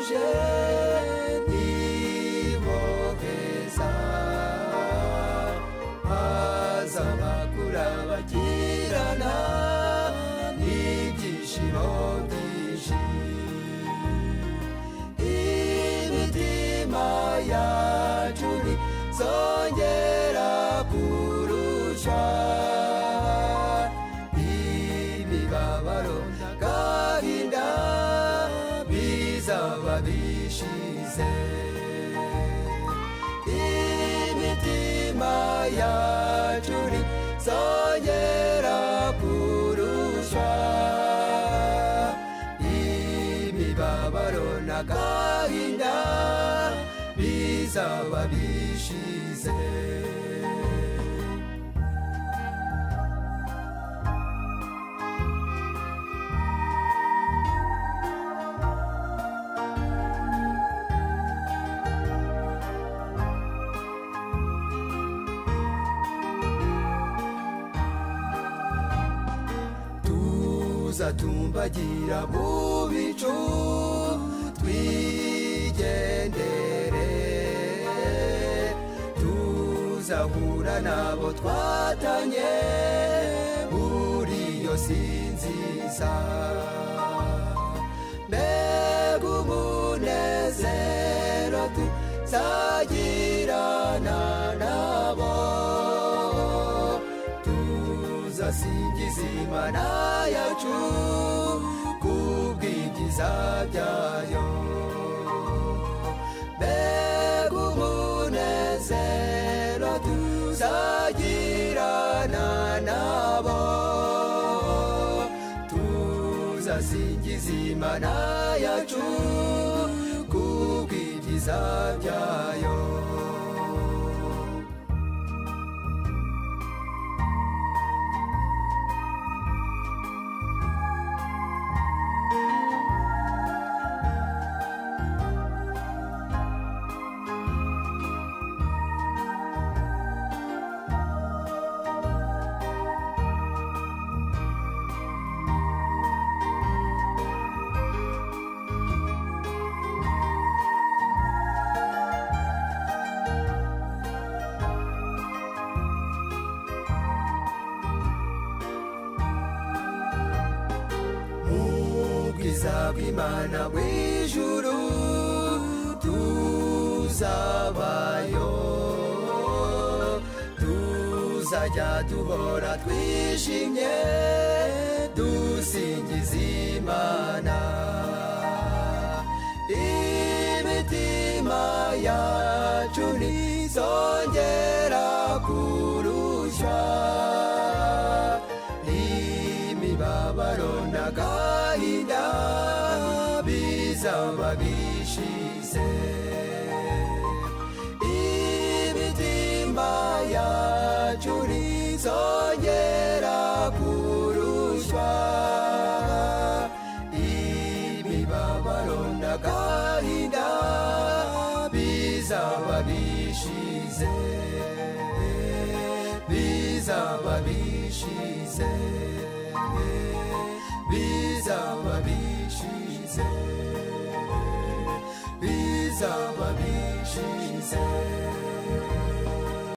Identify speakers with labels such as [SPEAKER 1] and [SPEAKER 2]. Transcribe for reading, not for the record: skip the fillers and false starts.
[SPEAKER 1] uje niboheza hazaba kurabagirana n'ibyishimo byinshi imitima yacu ntizongera kurusha imibabaro n'agahinda bizaba bishize imitima yacu ntizongera kurusha imibabaro n'agahinda bizaba bishize tuzatumbagira mu bicu twigendere tuzahura nabo twatanye muri iyo si nziza mbega umunezero tuzagirana nabo tuzasingiza Imana yacu kubw'ibyiza byayo mbega umunezero tuzagirana nabo tuzasingiza Imana yacu kubw'ibyiza byayo ubwiza bw'Imana bw'ijuru tuzabayo tuzajya duhora twishimye dusingiza Imana imitima yacu ntizongera kurusha imibabaro n'agahinda bizaba bishize imitima yacu ntizongera kurusha imibabaro n'agahinda bizaba bishize bizaba bishize bizaba bishize bizaba bishize